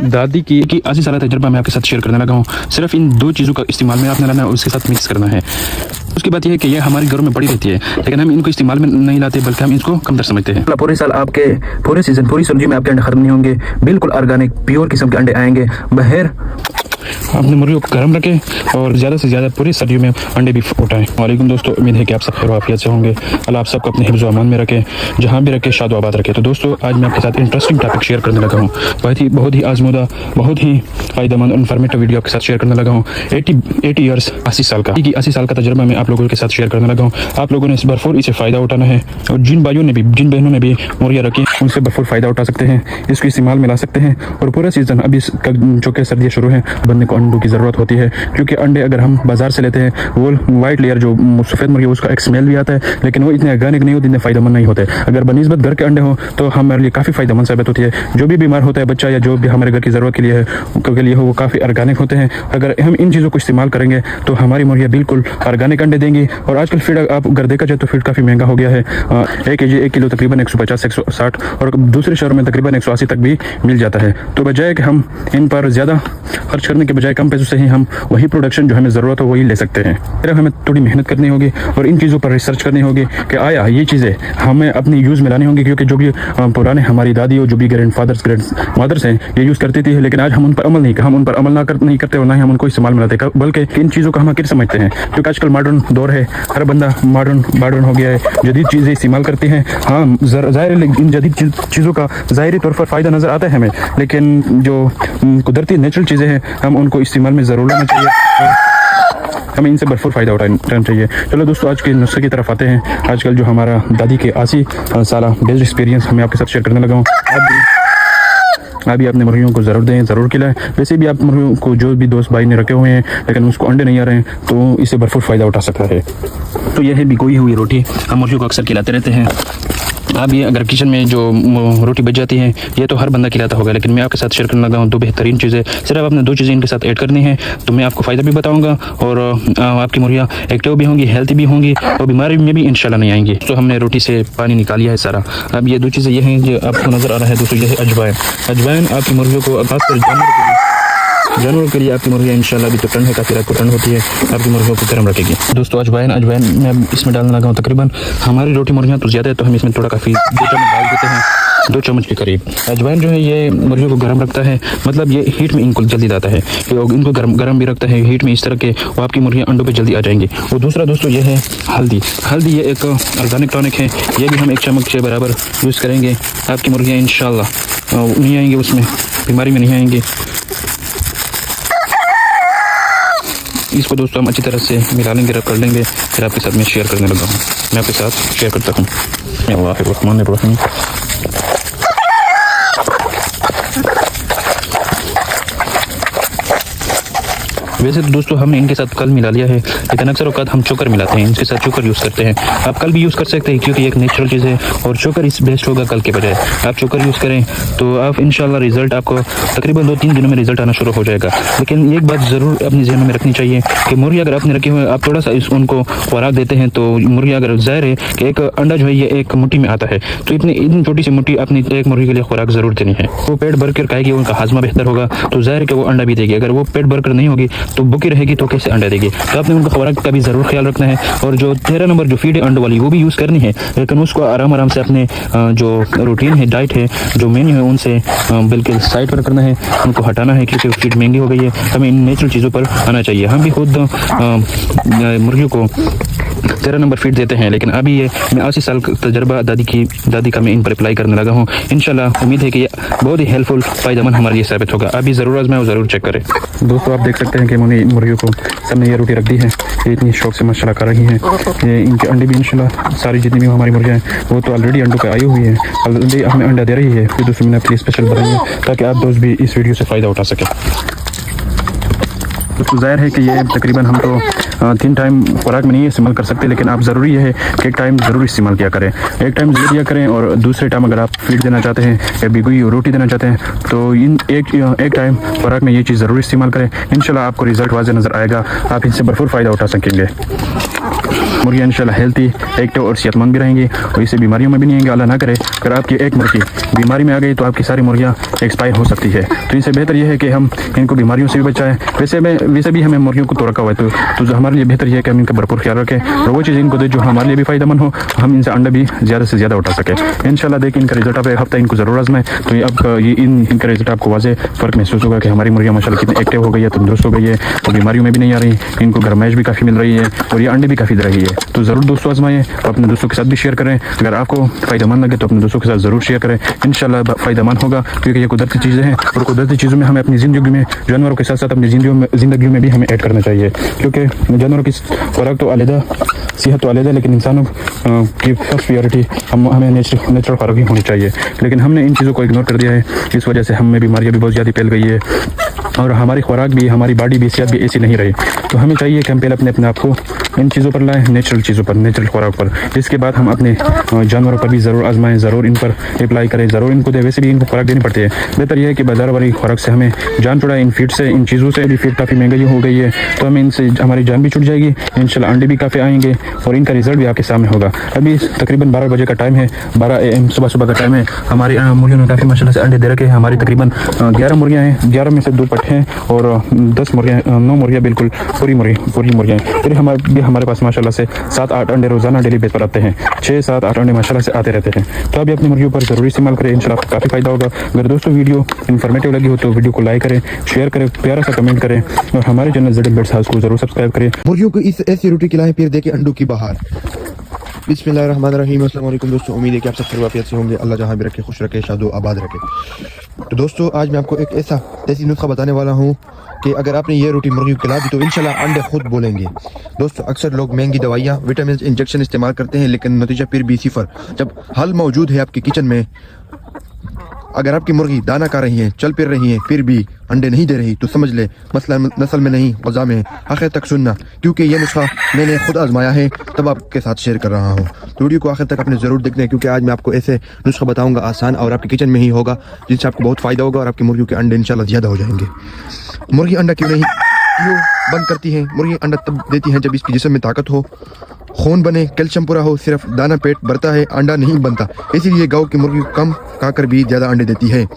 दादी की 80 साल तजर्बा मैं आपके साथ शेयर करने लगा हूँ। सिर्फ इन दो चीज़ों का इस्तेमाल में आपने लाना है और उसके साथ मिक्स करना है। उसकी बात यह है कि ये हमारे घरों में पड़ी रहती है, लेकिन हम इनको इस्तेमाल में नहीं लाते, बल्कि हम इसको कमतर समझते हैं। पूरे साल आपके पूरे सीजन पूरी सब्जी में आपके अंडे खत्म नहीं होंगे। बिल्कुल ऑर्गेनिक प्योर किस्म के अंडे आएंगे। बहर अपने मुर्गियों को गर्म रखें और ज़्यादा से ज़्यादा पूरी सर्दियों में अंडे भी उठाएं। वालेकुम दोस्तों, उम्मीद है कि आप सब खैर आफियत से होंगे। अल्लाह आप सबको अपने हिफ्ज़ व अमान में रखे, जहाँ भी रखे शाद व आबाद रखे। तो दोस्तों, आज मैं आपके साथ इंटरेस्टिंग टॉपिक शेयर करने लगा हूँ। बहुत ही आजमूदा, बहुत ही फ़ायदेमंद इन्फॉर्मेटिव वीडियो आपके साथ शेयर करने लगा हूँ। 80 ईयर्स 80 साल का 80 साल का तजर्बा मैं आप लोगों के साथ शेयर करने लगा हूँ। आप लोगों ने इस भरपूर इसे फ़ायदा उठाना है, और जिन भाइयों ने भी, जिन बहनों ने भी मुर्गियाँ रखी, उनसे भरपूर फ़ायदा उठा सकते हैं। इसको इस्तेमाल में ला सकते हैं। और पूरा सीज़न अभी चूँकि सर्दियाँ शुरू हैं, बंदे को अंडों की ज़रूरत होती है, क्योंकि अंडे अगर हम बाजार से लेते हैं, वो वाइट लेयर जो सफ़ेद मुर्गी, उसका एक स्मेल भी आता है, लेकिन वो इतने ऑर्गेनिक नहीं होते, इतने फ़ायदेमंद नहीं होते। अगर बनिस्बत घर के अंडे हो तो हमारे लिए काफ़ी फ़ायदेमंद साबित होती है। जो भी बीमार होता है बच्चा, या जो भी हमारे घर की ज़रूरत के लिए हो, वो काफ़ी ऑर्गेनिक होते हैं। अगर हम इन चीज़ों को इस्तेमाल करेंगे तो हमारी मुर्गियाँ बिल्कुल ऑर्गेनिक अंडे देंगी। और आजकल फीड आप अगर देखा जाए तो फीड काफ़ी महंगा हो गया है। 1 किलो तकरीबन 150 160, और दूसरे शहरों में तकरीबन 180 तक भी मिल जाता है। तो बजाय कि हम इन पर ज़्यादा खर्च करने के बजाय कम पैसों से ही हम वही प्रोडक्शन जो हमें ज़रूरत हो वही ले सकते हैं। फिर हमें थोड़ी मेहनत करनी होगी और इन चीज़ों पर रिसर्च करनी होगी कि आया ये चीज़ें हमें अपनी यूज़ में लानी होंगी, क्योंकि जो भी पुराने हमारी दादी और जो भी ग्रैंड फादर्स ग्रैंड मदर्स हैं, ये यूज़ करती थी, लेकिन आज हम उन पर अमल नहीं करते और ना ही हम उनको इस्तेमाल में लाते, बल्कि इन चीज़ों का हम आखिर समझते हैं। क्योंकि आजकल मॉडर्न दौर है, हर बंदा मॉडर्न हो गया है, जदीद चीज़ें इस्तेमाल करते हैं। हाँ, ज़ाहिर इन जदीद चीज़ों का ज़ाहिरी तौर पर फ़ायदा नज़र आता है हमें, लेकिन जो कुदरती नेचुरल चीज़ें हैं, हम उनको इस्तेमाल में ज़रूर लाना चाहिए। हमें इनसे भरपूर फ़ायदा उठाना चाहिए। चलो दोस्तों, आज के नुस्खे की तरफ आते हैं। आजकल जो हमारा दादी के 80 साल बेस्ट एक्सपीरियंस हमें आपके साथ शेयर करने लगा हूँ। अभी अपने मुर्गियों को ज़रूर दें, ज़रूर खिलाएं। वैसे भी आप मुर्गियों को जो भी दोस्त भाई ने रखे हुए हैं, लेकिन उसको अंडे नहीं आ रहे हैं, तो इससे भरपूर फ़ायदा उठा सकता है। तो यह है भिगोई हुई रोटी, हम मुर्गियों को अक्सर खिलाते रहते हैं। अब ये अगर किचन में जो रोटी बच जाती है, ये तो हर बंदा खिलाता होगा, लेकिन मैं आपके साथ शेयर करने लगा हूँ 2 बेहतरीन चीज़ें। सिर्फ आपने 2 चीज़ें इनके साथ ऐड करनी है, तो मैं आपको फ़ायदा भी बताऊंगा, और आपकी मुर्गियाँ एक्टिव भी होंगी, हेल्थी भी होंगी, और बीमारी में भी इंशाल्लाह नहीं आएंगी। तो हमने रोटी से पानी निकाल लिया है सारा। अब ये 2 चीज़ें ये हैं जो आपको नज़र आ रहा है दोस्तों, ये है अजवाइन। अजवाइन आपकी मुर्गियों को, खासकर जानवरों के लिए आपकी मुर्गियाँ इंशाल्लाह भी तो ठंड है, काफ़ी रात को ठंड होती है, आपकी मुर्गियों को गर्म रखेगी। दोस्तों, अजवाइन मैं इसमें डालने लगा हूँ। तकरीबन हमारी रोटी मुर्गियाँ तो ज़्यादा है, तो हम इसमें थोड़ा काफ़ी 2 चम्मच डाल देते हैं, 2 चम्मच के करीब। अजवाइन जो है ये मुर्गियों को गर्म रखता है, मतलब ये हीट में इनको जल्दी लाता है, इनको गर्म भी रखता है हीट में, इस तरह के वो आपकी मुर्गियाँ अंडों पे जल्दी आ जाएंगी। और दूसरा दोस्तों ये है हल्दी ये एक ऑर्गेनिक टॉनिक है, ये भी हम 1 चम्मच के बराबर यूज़ करेंगे। आपकी मुर्गियाँ इंशाल्लाह नहीं आएंगी, उसमें बीमारी में नहीं आएंगी। इसको दोस्तों हम अच्छी तरह से मिला लेंगे, रब कर लेंगे, फिर आपके साथ मैं शेयर करने लगा हूँ। मैं आपके साथ शेयर करता हूँ। अल्लाहुर्रहमानिर्रहीम। वैसे तो दोस्तों हमने इनके साथ कल मिला लिया है, लेकिन अक्सर औक़ात हम चोकर मिलाते हैं, इनके साथ चोकर यूज़ करते हैं। आप कल भी यूज़ कर सकते हैं, क्योंकि एक नेचुरल चीज़ है, और चोकर इस बेस्ट होगा कल के बजाय। आप चोकर यूज़ करें तो आप इंशाल्लाह रिज़ल्ट आपको तकरीबन 2-3 दिनों में रिज़ल्ट आना शुरू हो जाएगा। लेकिन एक बात ज़रूर अपनी ज़हन में रखनी चाहिए कि मुर्गी अगर आपने रखे हुए, आप थोड़ा सा उनको खुराक देते हैं, तो मुर्गी अगर ज़ाहिर है कि एक अंडा जो है ये एक मुट्ठी में आता है, तो इतनी छोटी सी मुट्ठी अपनी एक मुर्गी के लिए खुराक ज़रूर देनी है। वो पेट भर कर खाएगी, उनका हाजमा बेहतर होगा, तो ज़ाहिर है कि वो अंडा भी देगी। अगर वो पेट भर कर नहीं होगी तो भूखी रहेगी, तो कैसे अंडा देगी। तो आपने उनका खुराक का भी ज़रूर ख्याल रखना है। और जो 13 नंबर जो फीड है अंडों वाली, वो भी यूज़ करनी है, लेकिन उसको आराम से अपने जो रूटीन है, डाइट है, जो मेन्यू है, उनसे बिल्कुल साइड पर करना है, उनको हटाना है, क्योंकि फीड महंगी हो गई है। हमें इन नेचुरल चीज़ों पर आना चाहिए। हम भी खुद मुर्गियों को 13 नंबर फीड देते हैं, लेकिन अभी ये मैं 80 साल का तजर्बा दादी का मैं इन पर अप्लाई करने लगा हूँ। इंशाल्लाह उम्मीद है कि ये बहुत ही हेल्पफुल फ़ायदेमंद हमारे लिए साबित होगा। अभी ज़रूर आजमाएं और ज़रूर चेक करें। दोस्तों, आप देख सकते हैं कि मैंने मुर्गियों को सबने ये रोटी रख दी है, ये इतनी शौक से माशाल्लाह कर रही हैं। ये इनके अंडे भी इंशाल्लाह सारी जितनी भी हमारी मुर्गियाँ हैं वो तो ऑलरेडी अंडों पे आई हुई है, ऑलरेडी हमें अंडा दे रही है। फिर दोस्तों मैंने आपके लिए स्पेशल बनाई है, ताकि आप दोस्त भी इस वीडियो से फ़ायदा उठा सकें। तो ज़ाहिर है कि ये तकरीबन हम तो 3 टाइम खुराक में नहीं इस्तेमाल कर सकते, लेकिन आप ज़रूरी है कि एक टाइम ज़रूर इस्तेमाल किया करें। एक टाइम ज़रूर दिया करें, और दूसरे टाइम अगर आप फीड देना चाहते हैं या भिगोई रोटी देना चाहते हैं, तो इन एक टाइम खुराक में ये चीज़ ज़रूर इस्तेमाल करें। इंशाल्लाह आपको रिज़ल्ट वाज़ेह नज़र आएगा, आप इनसे भरपूर फ़ायदा उठा सकेंगे। मुर्गियाँ इंशाल्लाह हेल्थी, एक्टिव और सेहतमंद भी रहेंगी और इससे बीमारियों में भी नहीं आएंगे। अल्लाह ना करे अगर आपकी एक मुर्गी बीमारी में आ गई तो आपकी सारी मुर्गियाँ एक्सपायर हो सकती है। तो इनसे बेहतर यह है कि हम इनको बीमारियों से भी बचाएं। वैसे भी हमें मुर्गियों को तो रखा हुआ है, तो जो हमारे लिए बेहतर यह है कि हम इनका भरपूर ख्याल रखें और वो चीज़ इनको दें जो हमारे लिए भी फ़ायदेमंद हो, हम इनसे अंडा भी ज़्यादा से ज़्यादा उठा सकें। इंशाल्लाह देखिए इनका रिजल्ट आप एक हफ्ता इनको ज़रूर आजमाएं, तो ये अब ये इनका रिजल्ट आपको वाज़े फ़र्क महसूस होगा कि हमारी मुर्गियाँ माशाल्लाह कितनी एक्टिव हो गई है, तंदुरुस्त हो गई है और बीमारियों में भी नहीं आ रही, इनको गरमाइश भी काफ़ी मिल रही है और ये अंडे भी काफ़ी दे रही है। तो ज़रूर दोस्तों आजमाएं, अपने दोस्तों के साथ भी शेयर करें। अगर आपको फ़ायदेमंद लगे तो अपने दोस्तों के साथ ज़रूर शेयर करें, इंशाल्लाह फ़ायदेमंद होगा क्योंकि ये कुदरती चीज़ें हैं और कुदरती चीज़ों में हमें अपनी ज़िंदगी में जानवरों के साथ साथ अपनी ज़िंदगी में भी हमें ऐड करना चाहिए, क्योंकि जानवरों की खुराक तो अलग, सेहत तो अलग है, लेकिन इंसानों की फर्स्ट प्रायोरिटी हमें नेचुरल खुराक ही होनी चाहिए। लेकिन हमने इन चीज़ों को इग्नोर कर दिया है, इस वजह से हमें बीमारियाँ भी बहुत ज़्यादा फैल गई है और हमारी खुराक भी, हमारी बॉडी भी, सेहत भी ऐसी नहीं रही। तो हमें चाहिए कि हम पहले अपने आप को इन चीज़ों पर लाएँ, नेचुरल चीज़ों पर, नेचुरल खुराक पर। इसके बाद हम अपने जानवरों पर भी ज़रूर आजमाएँ, ज़रूर इन पर अप्लाई करें, ज़रूर इनको दें। वैसे भी इनको खुराक देनी पड़ती है। बेहतर यह है कि बाजार वाली खुराक से हमें जान छुड़ाए, इन फीड से, इन चीज़ों से। अभी फीड काफ़ी महंगी हो गई है तो हमें इनसे हमारी जान भी छूट जाएगी, इंशाल्लाह अंडे भी काफ़ी आएंगे और इनका रिजल्ट भी आपके सामने होगा। अभी तकरीबन 12 बजे का टाइम है, 12 AM सुबह का टाइम है। हमारी मुर्गियों ने काफ़ी माशाल्लाह से अंडे दे रखे हैं। हमारी तकरीबन 11 मुर्गियाँ हैं, 11 में से 2 पट्टे हैं और 10 मुर्गियाँ, 9 मुर्गियाँ बिल्कुल पूरी मुर्गियाँ हैं। फिर हमारे पास माशाल्लाह से 7-8 अंडे रोज़ाना डेली बेस पर आते हैं, 6-7-8 अंडे माशाल्लाह से आते रहते हैं। तो अभी अपनी मुर्गियों पर ज़रूर इस्तेमाल करें, इंशाल्लाह आपको काफ़ी फ़ायदा होगा। अगर दोस्तों वीडियो इन्फॉर्मेटिव लगी हो तो वीडियो को लाइक करें, शेयर करें, प्यारा सा कमेंट करें और हमारे चैनल ज़ेड बेट्स हाउस को ज़रूर सब्सक्राइब करें। मुर्गियों को इस ऐसी रोटी खिलाएं फिर देखें अंडों की बहार। बिस्मिल्लाहिर्रहमानिर्रहीम। अस्सलाम वालेकुम दोस्तों, उम्मीद है कि आप सब खैरियत से होंगे। अल्लाह जहाँ भी रखे खुश रखे, शादो आबाद रखे। तो दोस्तों आज मैं आपको एक ऐसा देसी नुस्खा बताने वाला हूँ कि अगर आपने ये रोटी मुर्गी को खिला दी तो इंशाल्लाह अंडे खुद बोलेंगे। दोस्तों अक्सर लोग महंगी दवाइयाँ, विटामिन इंजेक्शन इस्तेमाल करते हैं लेकिन नतीजा फिर भी सिफर। जब हल मौजूद है आपके किचन में, अगर आपकी मुर्गी दाना खा रही है, चल फिर रही है, फिर भी अंडे नहीं दे रही तो समझ ले मसला नस्ल में नहीं ग़ज़ा में है। आखिर तक सुनना क्योंकि ये नुस्खा मैंने खुद आजमाया है, तब आपके साथ शेयर कर रहा हूँ। तो वीडियो को आखिर तक आपने ज़रूर देखना है क्योंकि आज मैं आपको ऐसे नुस्खा बताऊंगा आसान और आपके किचन में ही होगा, जिससे आपको बहुत फ़ायदा होगा और आपकी मुर्गियों के अंडे इंशाल्लाह ज़्यादा हो जाएंगे। मुर्गी अंडा क्यों बंद करती है? मुर्गी अंडा तब देती है जब इसके जिस्म में ताकत हो, खून बने, कैल्शियम पूरा हो। सिर्फ दाना पेट भरता है, अंडा नहीं बनता। इसीलिए गाँव की मुर्गी कम खाकर भी ज़्यादा अंडे देती है।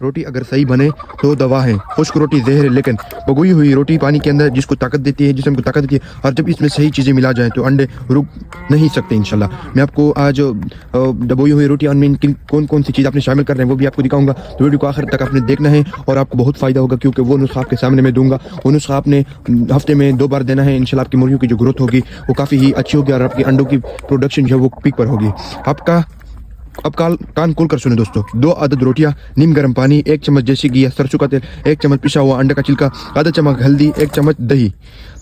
रोटी अगर सही बने तो दवा है, खुश्क रोटी जहर है, लेकिन पकोई हुई रोटी पानी के अंदर जिसको ताकत देती है, जिसम को ताकत देती है। और जब इसमें सही चीज़ें मिला जाए तो अंडे रुक नहीं सकते इंशाल्लाह। मैं आपको आज दबोई हुई रोटी में कौन कौन सी चीज़ आपने शामिल कर रहे हैं वो भी आपको दिखाऊंगा। तो वीडियो को आखिर तक आपने देखना है और आपको बहुत फ़ायदा होगा क्योंकि वो नुस्खा आपके सामने मैं दूंगा। वो नुस्खा आपने हफ्ते में 2 बार देना है। इंशाल्लाह आपकी मुर्गियों की जो ग्रोथ होगी वो काफ़ी ही अच्छी होगी और आपकी अंडों की प्रोडक्शन जो है वो पीक पर होगी। अब कान खोल कर सुने दोस्तों। 2 अदद रोटियां, नीम गर्म पानी, 1 चम्मच देसी घी या सरसों का तेल, 1 चम्मच पिसा हुआ अंडे का छिलका, आधा चम्मच हल्दी, 1 चम्मच दही।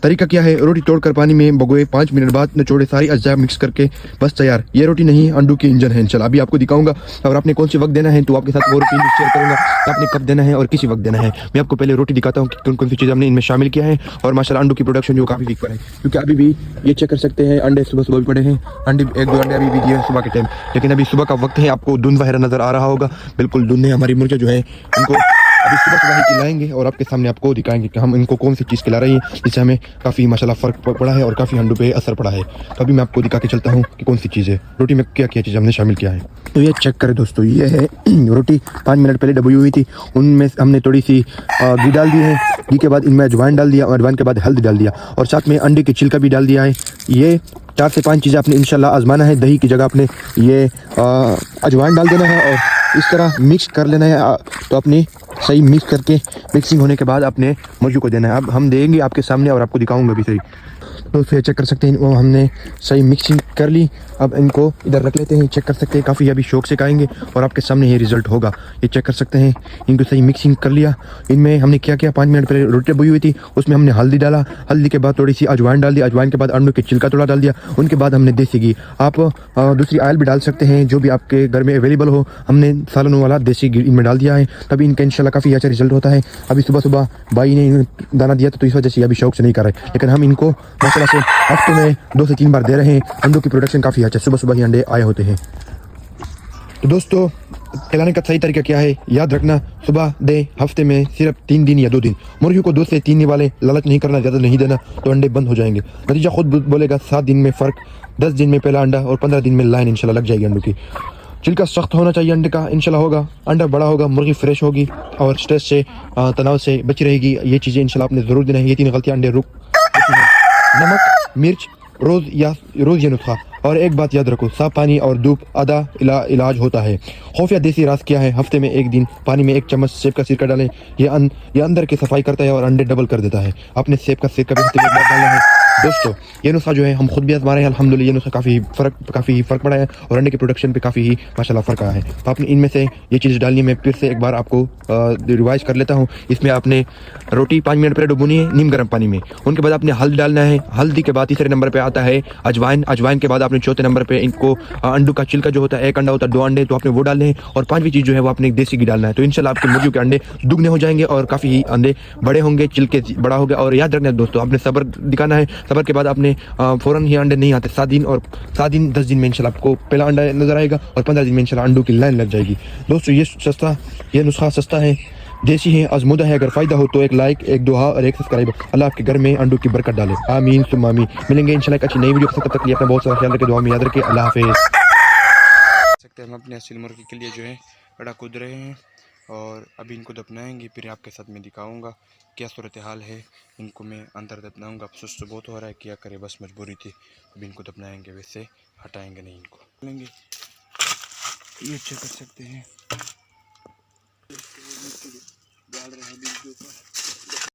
तरीका क्या है? रोटी तोड़कर पानी में भगोए, 5 मिनट बाद निचोड़े, सारी अज्जा मिक्स करके बस तैयार। ये रोटी नहीं अंडों की इंजन है इंशाल्लाह। अभी आपको दिखाऊंगा और आपने कौन सी वक्त देना है तो आपके साथ वो रोटी शेयर करूंगा कि आपने कब देना है और किसी वक्त देना है। मैं आपको पहले रोटी दिखाता हूँ कि कौन कौन सी चीज़ हमने इनमें शामिल किया है और माशाल्लाह अंडों की प्रोडक्शन जो काफ़ी वीक पर है क्योंकि अभी भी ये चेक कर सकते हैं अंडे सुबह भी पड़े हैं। अंडे 1-2 अंडे अभी भी दिए सुबह के टाइम, लेकिन अभी सुबह का वक्त है। आपको धुंध वगैरह नजर आ रहा होगा, बिल्कुल धुंध है। हमारी मुर्गियाँ जो है इनको अभी सुबह ही खिलाएंगे और आपके सामने आपको दिखाएंगे कि हम इनको कौन सी चीज़ खिला रही है, जिससे हमें काफ़ी माशाल्लाह फ़र्क पड़ा है और काफ़ी अंडों पे असर पड़ा है। तो अभी मैं आपको दिखा के चलता हूँ कि कौन सी चीज़ है, रोटी में क्या क्या चीज़ हमने शामिल किया है। तो ये चेक करें दोस्तों, ये है रोटी 5 मिनट पहले डबोई हुई थी, उनमें हमने थोड़ी सी घी डाल दी है। घी के बाद इनमें अजवाइन डाल दिया और अजवाइन के बाद हल्दी डाल दिया और साथ में अंडे की छिलका भी डाल दिया है। ये 4 से 5 चीज़ें आपने इंशाल्लाह आजमाना है। दही की जगह आपने ये अजवाइन डाल देना है और इस तरह मिक्स कर लेना है। तो अपनी सही मिक्स करके मिक्सिंग होने के बाद अपने मुर्गी को देना है। अब हम देंगे आपके सामने और आपको दिखाऊंगा भी सही। तो फिर चेक कर सकते हैं वो हमने सही मिक्सिंग कर ली। अब इनको इधर रख लेते हैं, चेक कर सकते हैं काफ़ी अभी शौक से खाएंगे और आपके सामने ये रिजल्ट होगा। ये चेक कर सकते हैं, इनको सही मिक्सिंग कर लिया। इनमें हमने क्या किया, 5 मिनट पहले रोटी बुई हुई थी, उसमें हमने हल्दी डाला, हल्दी के बाद थोड़ी सी अजवाइन डाल दी, अजवाइन के बाद अंडों के छिलका थोड़ा डाल दिया, उनके बाद हमने देसी घी, आप दूसरी ऑयल भी डाल सकते हैं जो भी आपके घर में अवेलेबल हो। हमने सालों वाला देसी घी इनमें डाल दिया है, तभी इनका इंशाल्लाह काफ़ी अच्छा रिजल्ट होता है। अभी सुबह भाई ने दाना दिया तो इस वजह से अभी शौक से नहीं कर रहे, लेकिन हम इनको माशाल्लाह से हफ्ते में 2 से 3 बार दे रहे हैं। अंडों की प्रोडक्शन काफ़ी अच्छा, सुबह ही अंडे आए होते हैं। तो दोस्तों खिलाने का सही तरीका क्या है याद रखना, सुबह दे, हफ्ते में सिर्फ 3 दिन या 2 दिन। मुर्गियों को 2 से 3 दिन वाले लालच नहीं करना, ज़्यादा नहीं देना तो अंडे बंद हो जाएंगे। नतीजा खुद बोलेगा, 7 दिन में फ़र्क, 10 दिन में पहला अंडा और 15 दिन में लाइन इंशाल्लाह लग जाएगी अंडों की। छिलका सख्त होना चाहिए अंडे का, इंशाल्लाह होगा, अंडा बड़ा होगा, मुर्गी फ्रेश होगी और स्ट्रेस से तनाव से बची रहेगी। ये चीज़ें इंशाल्लाह आपने ज़रूर देना है। ये 3 गलतियाँ अंडे रुक नमक, मिर्च, रोज़ ये नुस्खा। और एक बात याद रखो, साफ पानी और धूप आधा इलाज होता है। खुफिया देसी राज क्या है, हफ्ते में 1 दिन पानी में 1 चम्मच सेब का सिरका डालें। ये अंदर की सफाई करता है और अंडे डबल कर देता है। अपने सेब का सिरका भी हफ्ते में एक बार डालना है। दोस्तों ये नुस्खा जो है हम खुद भी आजमा रहे हैं, अल्हम्दुलिल्लाह ये नुस्खा काफ़ी फ़र्क पड़ा है और अंडे के प्रोडक्शन पे काफ़ी ही माशाल्लाह फ़र्क आया है। तो आपने इनमें से ये चीज़ डालनी है। मैं फिर से एक बार आपको रिवाइज कर लेता हूँ। इसमें आपने रोटी 5 मिनट पहले डुबोनी है नीम गर्म पानी में। उनके बाद आपने हल्दी डालना है। हल्दी के बाद तीसरे नंबर पे आता है अजवाइन के बाद आपने चौथे नंबर पे इनको अंडों का छिलका जो होता है, 1 अंडा होता है 2 अंडे, तो आपने वो डालने हैं। और 5वीं चीज़ जो है वो आपने देसी घी डालना है। तो इंशाल्लाह आपके मुर्गियों के अंडे दुगने हो जाएंगे और काफ़ी ही अंडे बड़े होंगे, छिलके बड़ा हो गया। और याद रखना है दोस्तों, आपने सब्र दिखाना है। सब्र के बाद आपने फ़ौरन ही अंडे नहीं आते, 7 दिन 10 दिन में इंशाल्लाह आपको पहला अंडा नजर आएगा और 15 दिन में इंशाल्लाह अंडों की लाइन लग जाएगी। दोस्तों ये नुस्खा सस्ता है, देसी है, आजमुदा है। अगर फ़ायदा हो तो एक लाइक, एक दुआ और एक सब्सक्राइब। अल्लाह आपके घर में अंडों की बरकत डाले, आमीन सुम्मा आमीन। मिलेंगे इंशाल्लाह एक अच्छी नई वीडियो के साथ, तब तक के लिए अपना बहुत सारा ख्याल रखें, दुआ में याद रखें। अल्लाह हाफिज़। सकते हम अपने असल मुर्गी के लिए जो है बड़ा कूद रहे हैं और अभी इनको दफनाएंगे, फिर आपके साथ मैं दिखाऊंगा क्या सूरत हाल है। इनको मैं अंदर दफनाऊंगा, अफसोस तो बहुत हो रहा है, क्या करे, बस मजबूरी थी। अभी इनको दफनाएंगे, वैसे हटाएंगे नहीं इनको। लेंगे ये चेक कर सकते हैं, डाल रहे हैं बिल के ऊपर।